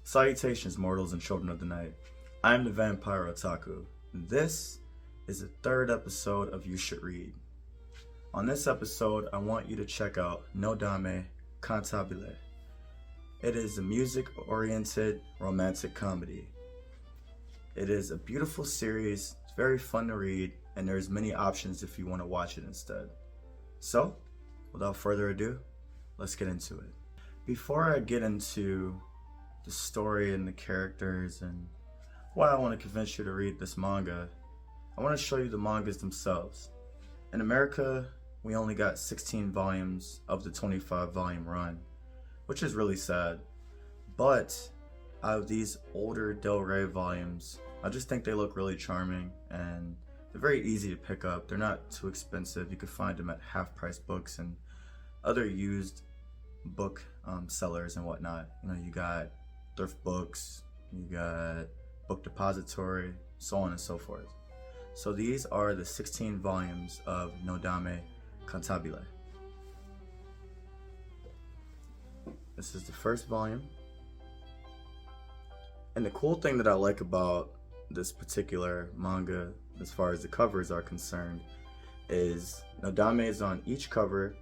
Salutations, mortals and children of the night. I am the Vampire Otaku, and this is the third episode of You Should Read. On this episode, I want you to check out Nodame Cantabile. It is a music-oriented romantic comedy. It is a beautiful series, it's very fun to read, and there's many options if you want to watch it instead. So, without further ado, let's get into it. Before I get into the story and the characters and why I want to convince you to read this manga, I want to show you the mangas themselves. In America, we only got 16 volumes of the 25 volume run, which is really sad. But out of these older Del Rey volumes, I just think they look really charming and they're very easy to pick up. They're not too expensive. You can find them at half-price books and other used book sellers and whatnot. You know, you got thrift books, you got book depository, so on and so forth. So these are the 16 volumes of Nodame Cantabile. This is the first volume. And the cool thing that I like about this particular manga, as far as the covers are concerned, is Nodame is on each cover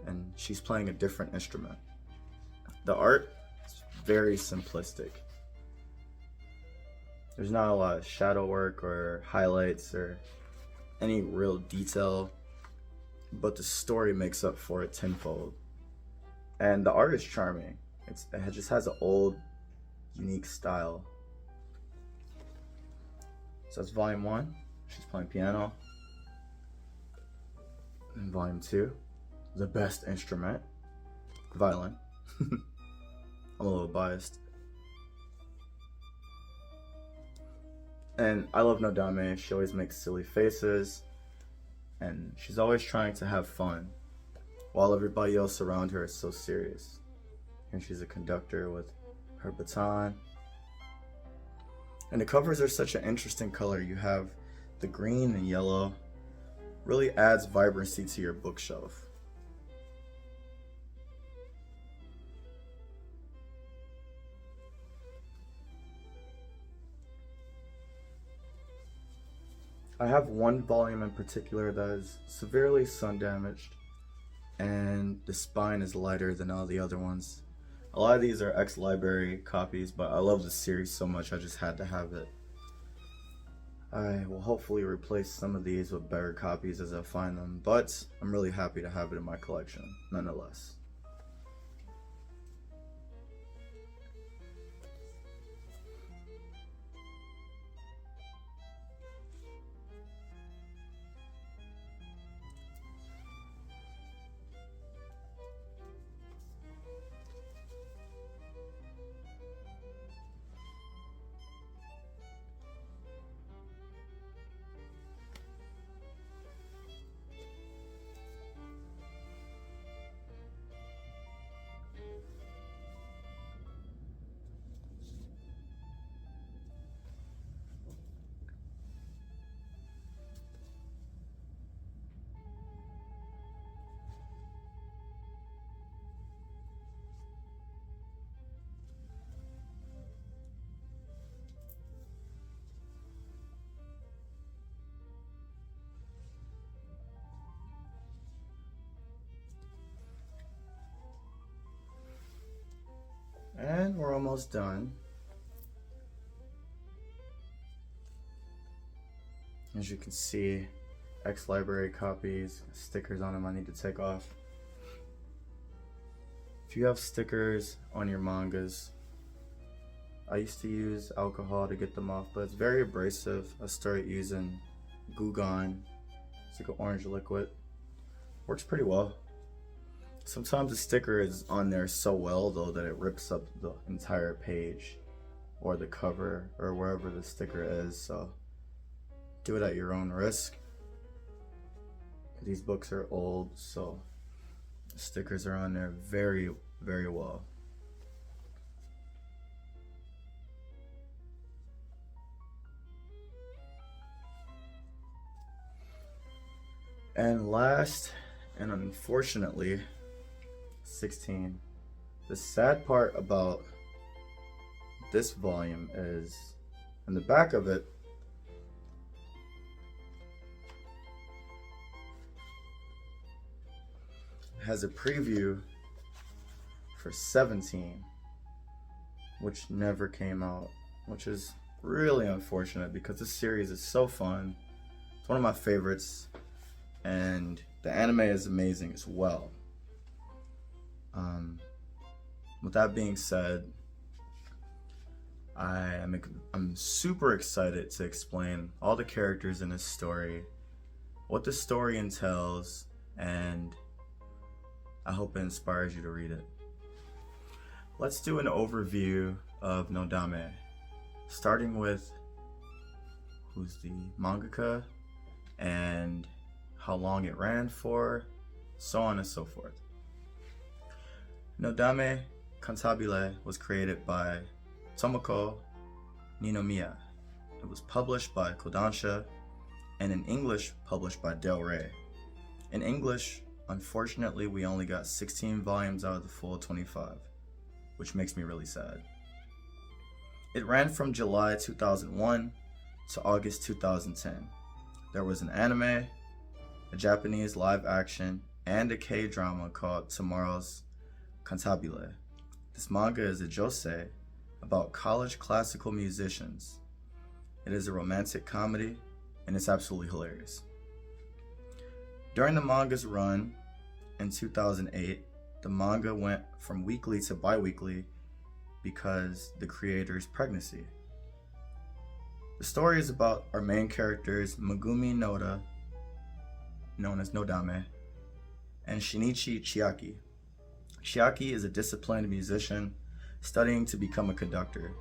and she's playing a different instrument. The art is very simplistic. There's not a lot of shadow work or highlights or any real detail, but the story makes up for it tenfold. And the art is charming. It just has an old, unique style. So that's volume 1. She's playing piano. And volume 2, the best instrument, violin. I'm a little biased. And I love Nodame. She always makes silly faces, and she's always trying to have fun, while everybody else around her is so serious. And she's a conductor with her baton. And the covers are such an interesting color. You have the green and yellow. Really adds vibrancy to your bookshelf. I have one volume in particular that is severely sun damaged, and the spine is lighter than all the other ones. A lot of these are ex-library copies, but I love the series so much I just had to have it. I will hopefully replace some of these with better copies as I find them, but I'm really happy to have it in my collection, nonetheless. And we're almost done. As you can see, ex-library copies, stickers on them I need to take off. If you have stickers on your mangas, I used to use alcohol to get them off, but it's very abrasive. I started using Goo Gone. It's like an orange liquid. Works pretty well. Sometimes the sticker is on there so well though that it rips up the entire page or the cover or wherever the sticker is, so do it at your own risk. These books are old, so the stickers are on there very, very well. And last, and unfortunately, 16. The sad part about this volume is, in the back of it, has a preview for 17, which never came out, which is really unfortunate because this series is so fun. It's one of my favorites, and the anime is amazing as well. With that being said, I'm super excited to explain all the characters in this story, what the story entails, and I hope it inspires you to read it. Let's do an overview of Nodame, starting with who's the mangaka and how long it ran for, so on and so forth. Nodame Cantabile was created by Tomoko Ninomiya. It was published by Kodansha, and in English published by Del Rey. In English, unfortunately, we only got 16 volumes out of the full 25, which makes me really sad. It ran from July 2001 to August 2010. There was an anime, a Japanese live action, and a K-drama called Tomorrow's Cantabile. This manga is a josei about college classical musicians. It is a romantic comedy, and it's absolutely hilarious. During the manga's run in 2008, the manga went from weekly to bi-weekly because the creator's pregnancy. The story is about our main characters Megumi Noda, known as Nodame, and Shinichi Chiaki. Chiaki is a disciplined musician studying to become a conductor.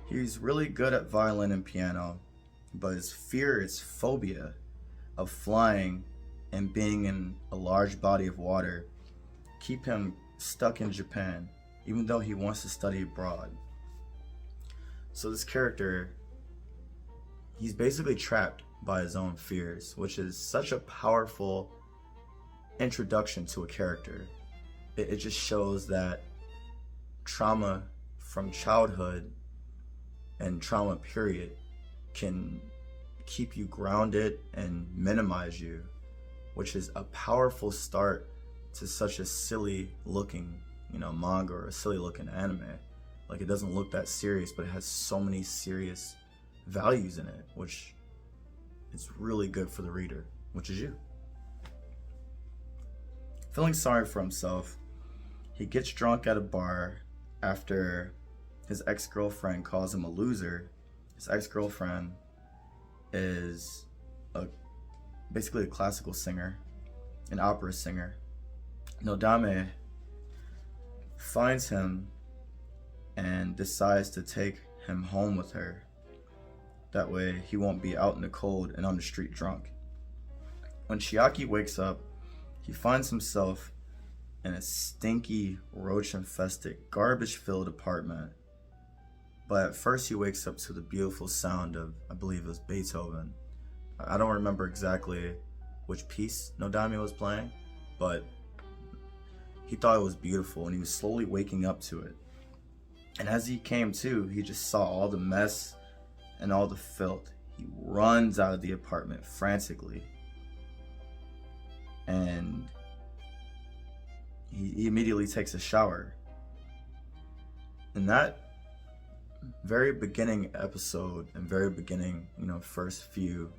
He's really good at violin and piano, but his phobia of flying and being in a large body of water keep him stuck in Japan, even though he wants to study abroad. So this character, he's basically trapped by his own fears, which is such a powerful introduction to a character. It just shows that trauma from childhood and trauma period can keep you grounded and minimize you, which is a powerful start to such a silly looking, manga or a silly looking anime. Like, it doesn't look that serious, but it has so many serious values in it, which is really good for the reader, which is you. Feeling sorry for himself, he gets drunk at a bar after his ex-girlfriend calls him a loser. His ex-girlfriend is basically a classical singer, an opera singer. Nodame finds him and decides to take him home with her. That way he won't be out in the cold and on the street drunk. When Chiaki wakes up, he finds himself in a stinky, roach-infested, garbage-filled apartment. But at first he wakes up to the beautiful sound of, I believe it was Beethoven. I don't remember exactly which piece Nodame was playing, but he thought it was beautiful and he was slowly waking up to it. And as he came to, he just saw all the mess and all the filth. He runs out of the apartment frantically. And he immediately takes a shower. In that very beginning episode and very beginning, first few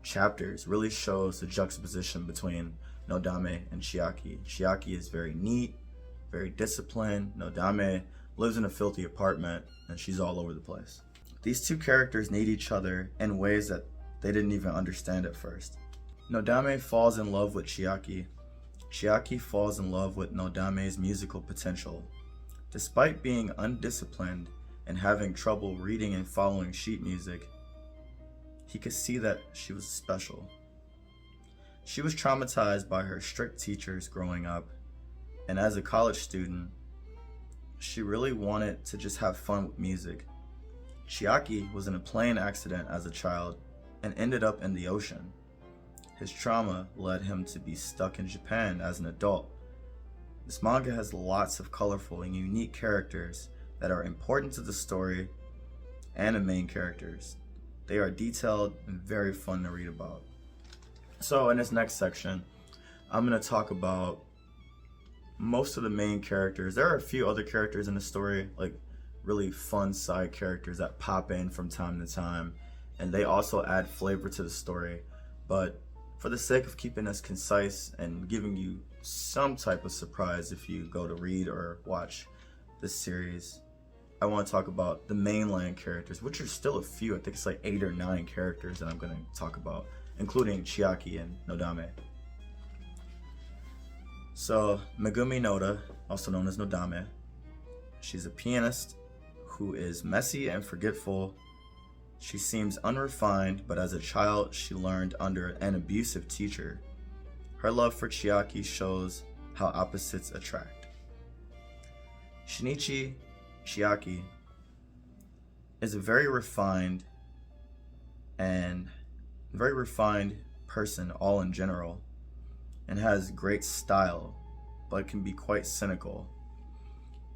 chapters really shows the juxtaposition between Nodame and Chiaki. Chiaki is very neat, very disciplined. Nodame lives in a filthy apartment and she's all over the place. These two characters need each other in ways that they didn't even understand at first. Nodame falls in love with Chiaki. Chiaki falls in love with Nodame's musical potential. Despite being undisciplined and having trouble reading and following sheet music, he could see that she was special. She was traumatized by her strict teachers growing up, and as a college student, she really wanted to just have fun with music. Chiaki was in a plane accident as a child and ended up in the ocean. His trauma led him to be stuck in Japan as an adult. This manga has lots of colorful and unique characters that are important to the story and the main characters. They are detailed and very fun to read about. So in this next section, I'm going to talk about most of the main characters. There are a few other characters in the story, like really fun side characters that pop in from time to time, and they also add flavor to the story. But for the sake of keeping this concise and giving you some type of surprise if you go to read or watch this series, I want to talk about the mainland characters, which are still a few. I think it's like 8 or 9 characters that I'm going to talk about, including Chiaki and Nodame. So, Megumi Noda, also known as Nodame, she's a pianist who is messy and forgetful. She seems unrefined, but as a child, she learned under an abusive teacher. Her love for Chiaki shows how opposites attract. Shinichi Chiaki is a very refined person all in general, and has great style, but can be quite cynical.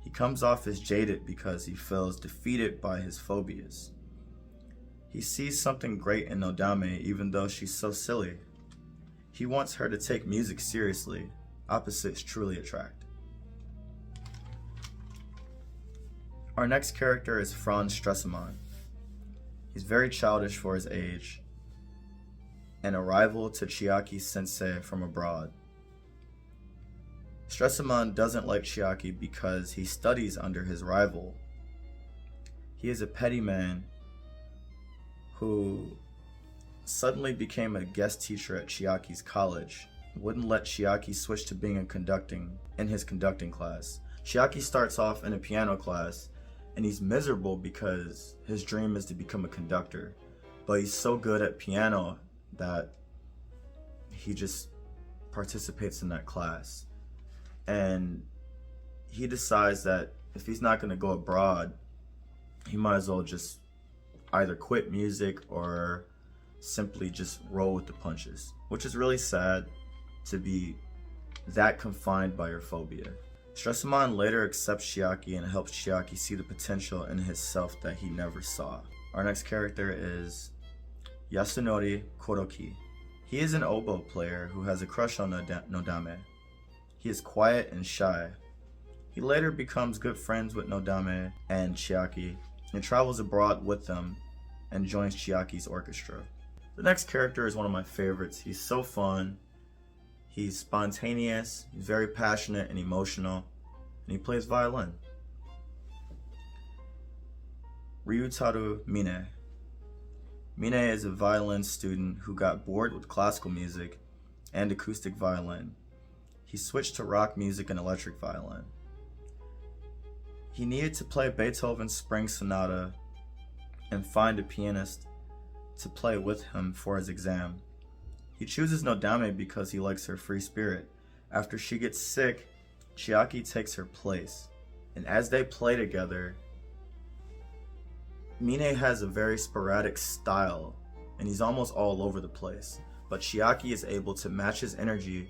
He comes off as jaded because he feels defeated by his phobias. He sees something great in Nodame even though she's so silly. He wants her to take music seriously. Opposites truly attract. Our next character is Franz Stresemann. He's very childish for his age, and a rival to Chiaki sensei from abroad. Stresemann doesn't like Chiaki because he studies under his rival. He is a petty man who suddenly became a guest teacher at Chiaki's college, wouldn't let Chiaki switch to being in his conducting class. Chiaki starts off in a piano class, and he's miserable because his dream is to become a conductor, but he's so good at piano that he just participates in that class. And he decides that if he's not going to go abroad, he might as well just either quit music or simply just roll with the punches, which is really sad to be that confined by your phobia. Stresemann later accepts Chiaki and helps Chiaki see the potential in his self that he never saw. Our next character is Yasunori Koroki. He is an oboe player who has a crush on Nodame. He is quiet and shy. He later becomes good friends with Nodame and Chiaki and travels abroad with them and joins Chiaki's orchestra. The next character is one of my favorites. He's so fun. He's spontaneous, he's very passionate and emotional, and he plays violin. Ryutaru Mine. Mine is a violin student who got bored with classical music and acoustic violin. He switched to rock music and electric violin. He needed to play Beethoven's Spring Sonata and find a pianist to play with him for his exam. He chooses Nodame because he likes her free spirit. After she gets sick, Chiaki takes her place, and as they play together, Mine has a very sporadic style, and he's almost all over the place, but Chiaki is able to match his energy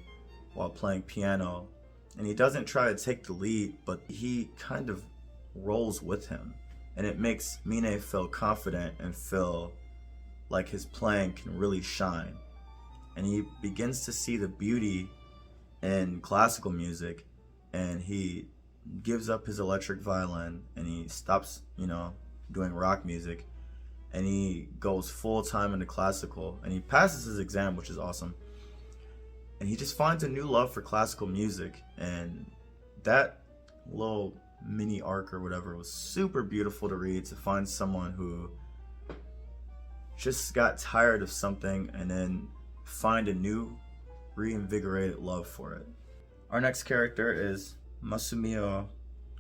while playing piano, and he doesn't try to take the lead, but he kind of rolls with him, and it makes Mine feel confident and feel like his playing can really shine. And he begins to see the beauty in classical music, and he gives up his electric violin and he stops, doing rock music, and he goes full time into classical, and he passes his exam, which is awesome. And he just finds a new love for classical music, and that little mini arc or whatever was super beautiful to read, to find someone who just got tired of something and then find a new reinvigorated love for it. Our next character is Masumio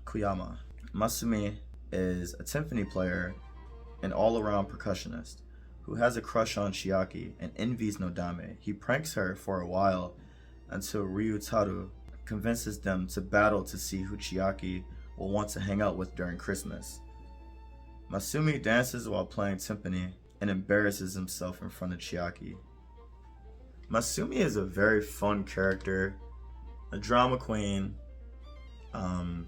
Kuyama. Masumi is a timpani player and all-around percussionist who has a crush on Chiaki and envies Nodame. He pranks her for a while until Ryutaru convinces them to battle to see who Chiaki will want to hang out with during Christmas. Masumi dances while playing timpani and embarrasses himself in front of Chiaki. Masumi is a very fun character, a drama queen, and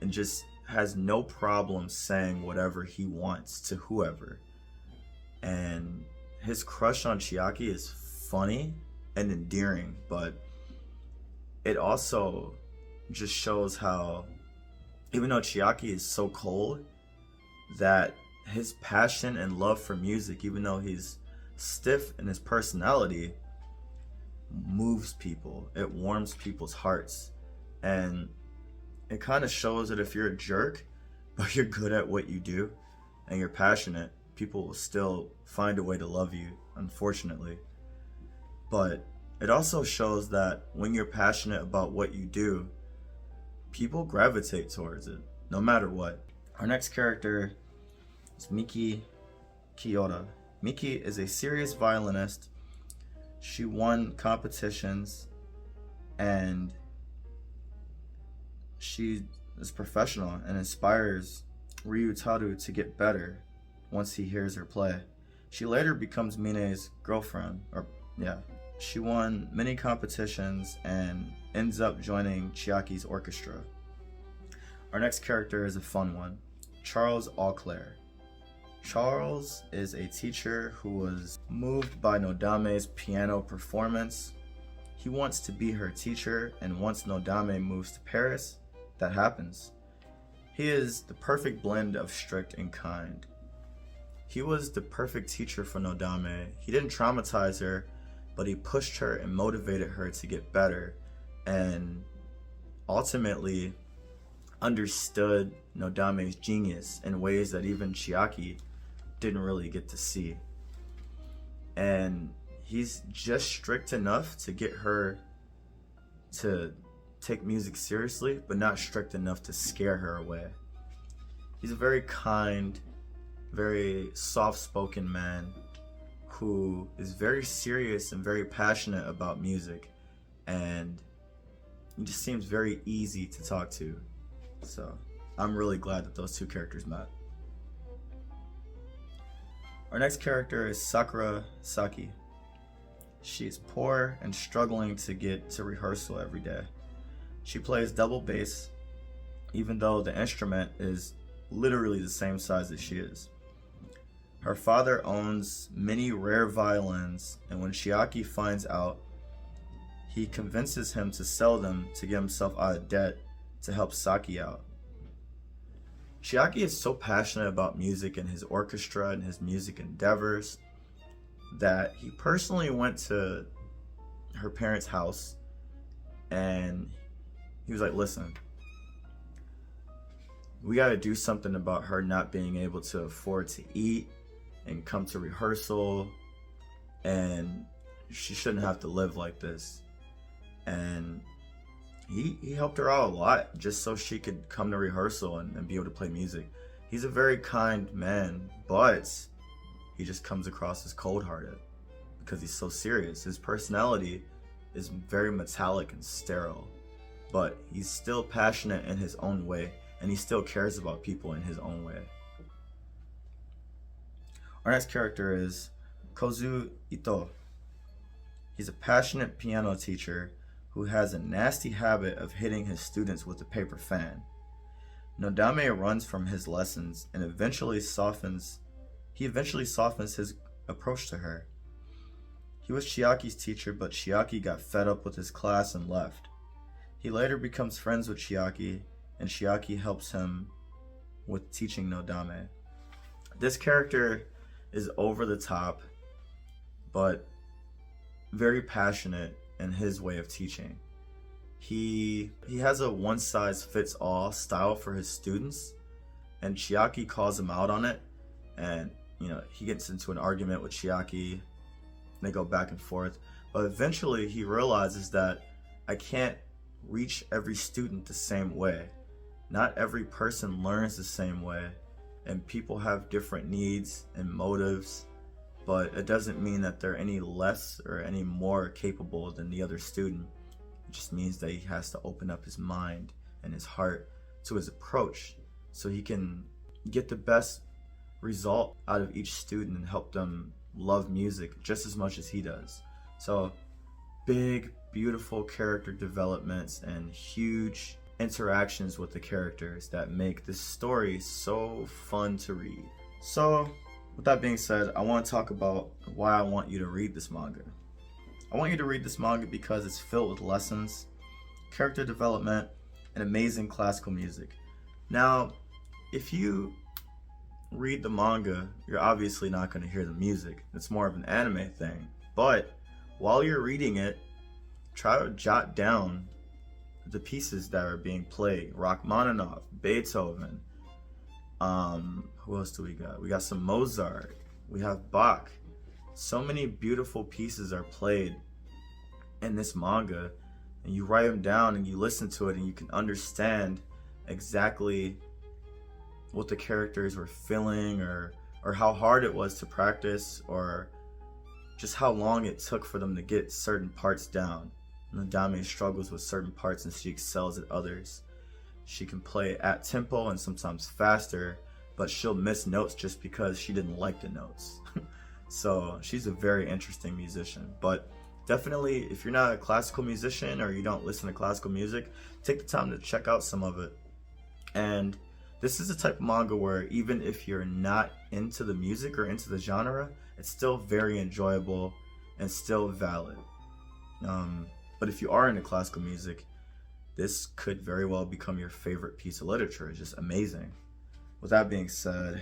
just has no problem saying whatever he wants to whoever. And his crush on Chiaki is funny and endearing, but it also just shows how, even though Chiaki is so cold, that his passion and love for music, even though he's stiff in his personality, moves people. It warms people's hearts. And it kind of shows that if you're a jerk, but you're good at what you do and you're passionate, people will still find a way to love you, unfortunately. But it also shows that when you're passionate about what you do, people gravitate towards it, no matter what. Our next character is Miki Kyoto. Miki is a serious violinist. She won competitions and she is professional and inspires Ryutaru to get better once he hears her play. She later becomes Mine's girlfriend, She won many competitions and ends up joining Chiaki's orchestra. Our next character is a fun one, Charles Auclair. Charles is a teacher who was moved by Nodame's piano performance. He wants to be her teacher, and once Nodame moves to Paris, that happens. He is the perfect blend of strict and kind. He was the perfect teacher for Nodame. He didn't traumatize her, but he pushed her and motivated her to get better, and ultimately understood Nodame's genius in ways that even Chiaki didn't really get to see. And he's just strict enough to get her to take music seriously, but not strict enough to scare her away. He's a very kind, very soft-spoken man who is very serious and very passionate about music, and he just seems very easy to talk to. So I'm really glad that those two characters met. Our next character is Sakura Saki. She is poor and struggling to get to rehearsal every day. She plays double bass, even though the instrument is literally the same size as she is. Her father owns many rare violins, and when Chiaki finds out, he convinces him to sell them to get himself out of debt to help Saki out. Chiaki is so passionate about music and his orchestra and his music endeavors that he personally went to her parents' house and he was like, listen, we got to do something about her not being able to afford to eat and come to rehearsal, and she shouldn't have to live like this. And he helped her out a lot just so she could come to rehearsal and be able to play music. He's a very kind man, but he just comes across as cold-hearted because he's so serious. His personality is very metallic and sterile, but he's still passionate in his own way, and he still cares about people in his own way. Our next character is Kozu Ito. He's a passionate piano teacher who has a nasty habit of hitting his students with a paper fan. Nodame runs from his lessons and eventually softens his approach to her. He was Chiaki's teacher, but Chiaki got fed up with his class and left. He later becomes friends with Chiaki, and Chiaki helps him with teaching Nodame. This character is over the top, but very passionate in his way of teaching. He has a one-size-fits-all style for his students, and Chiaki calls him out on it, and he gets into an argument with Chiaki, and they go back and forth, but eventually he realizes that I can't reach every student the same way. Not every person learns the same way, and people have different needs and motives, but it doesn't mean that they're any less or any more capable than the other student. It just means that he has to open up his mind and his heart to his approach so he can get the best result out of each student and help them love music just as much as he does. So big, beautiful character developments and huge interactions with the characters that make this story so fun to read. So, with that being said, I want to talk about why I want you to read this manga. I want you to read this manga because it's filled with lessons, character development, and amazing classical music. Now, if you read the manga, you're obviously not going to hear the music. It's more of an anime thing. But while you're reading it, try to jot down the pieces that are being played. Rachmaninoff, Beethoven. Who else do we got? We got some Mozart. We have Bach. So many beautiful pieces are played in this manga, and you write them down and you listen to it and you can understand exactly what the characters were feeling, or how hard it was to practice, or just how long it took for them to get certain parts down. Nodame struggles with certain parts and she excels at others. She can play at tempo and sometimes faster, but she'll miss notes just because she didn't like the notes. So she's a very interesting musician. But definitely, if you're not a classical musician or you don't listen to classical music, take the time to check out some of it. And this is the type of manga where even if you're not into the music or into the genre, it's still very enjoyable and still valid. But if you are into classical music, this could very well become your favorite piece of literature. It's just amazing. With that being said,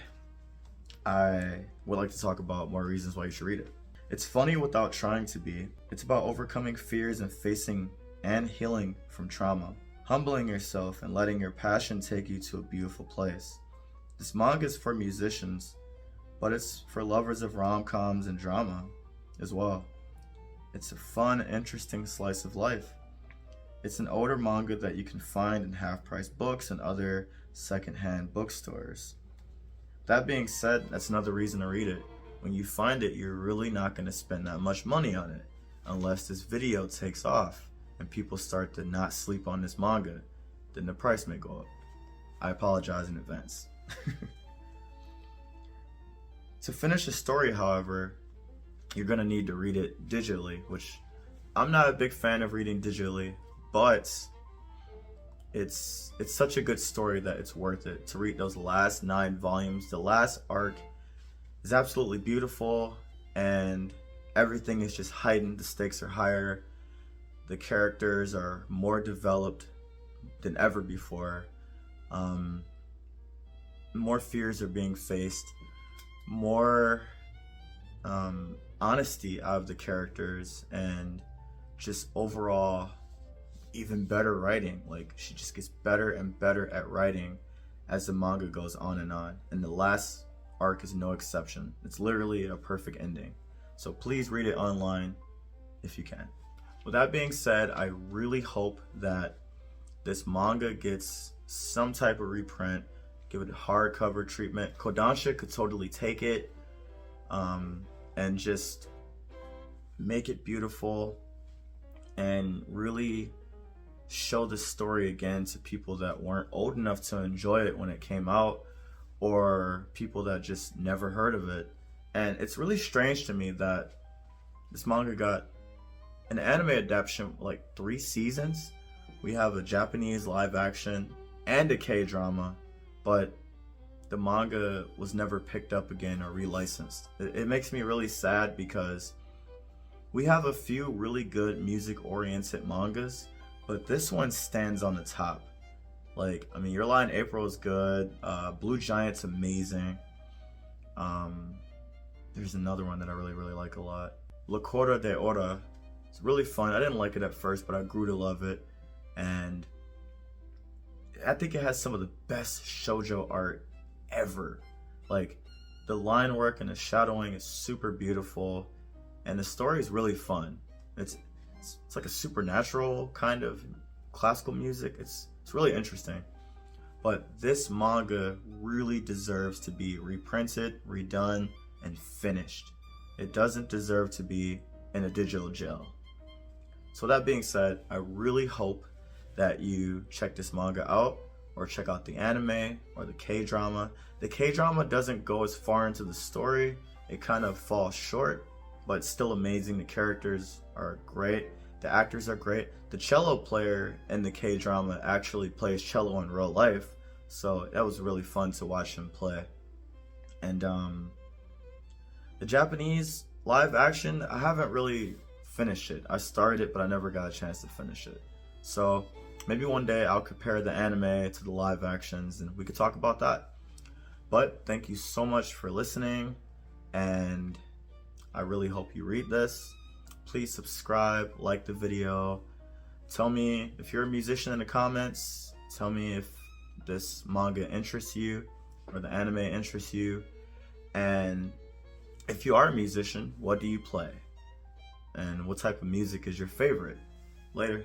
I would like to talk about more reasons why you should read it. It's funny without trying to be. It's about overcoming fears and facing and healing from trauma, humbling yourself and letting your passion take you to a beautiful place. This manga is for musicians, but it's for lovers of rom-coms and drama as well. It's a fun, interesting slice of life. It's an older manga that you can find in half-price books and other second-hand bookstores. That being said, that's another reason to read it. When you find it, you're really not going to spend that much money on it, unless this video takes off and people start to not sleep on this manga. Then the price may go up. I apologize in advance. To finish the story, however, you're going to need to read it digitally, which I'm not a big fan of reading digitally, but it's such a good story that it's worth it to read those last 9 volumes. The last arc is absolutely beautiful, and everything is just heightened. The stakes are higher. The characters are more developed than ever before. More fears are being faced. More honesty out of the characters, and just overall even better writing. Like, she just gets better and better at writing as the manga goes on, and the last arc is no exception. It's literally a perfect ending. So please read it online if you can. With that being said, I really hope that this manga gets some type of reprint. Give it a hardcover treatment. Kodansha could totally take it and just make it beautiful and really show the story again to people that weren't old enough to enjoy it when it came out, or people that just never heard of it. And it's really strange to me that this manga got an anime adaptation, like 3 seasons. We have a Japanese live action and a K-drama, but the manga was never picked up again or relicensed. It makes me really sad because we have a few really good music-oriented mangas, but this one stands on the top. Like, I mean, Your Lie in April is good. Blue Giant's amazing. There's another one that I really, really like a lot. La Cora de Ora. It's really fun. I didn't like it at first, but I grew to love it. And I think it has some of the best shoujo art ever. Like, the line work and the shadowing is super beautiful, and the story is really fun. It's like a supernatural kind of classical music. It's really interesting. But this manga really deserves to be reprinted, redone, and finished. It doesn't deserve to be in a digital jail. So that being said, I really hope that you check this manga out, or check out the anime or the K-drama. The K-drama doesn't go as far into the story. It kind of falls short, but it's still amazing. The characters are great. The actors are great. The cello player in the K-drama actually plays cello in real life, so that was really fun to watch him play. And the Japanese live action, I haven't really finished it. I started it, but I never got a chance to finish it. So maybe one day I'll compare the anime to the live actions and we could talk about that. But thank you so much for listening, and I really hope you read this. Please subscribe, like the video. Tell me if you're a musician in the comments. Tell me if this manga interests you or the anime interests you. And if you are a musician, what do you play? And what type of music is your favorite? Later.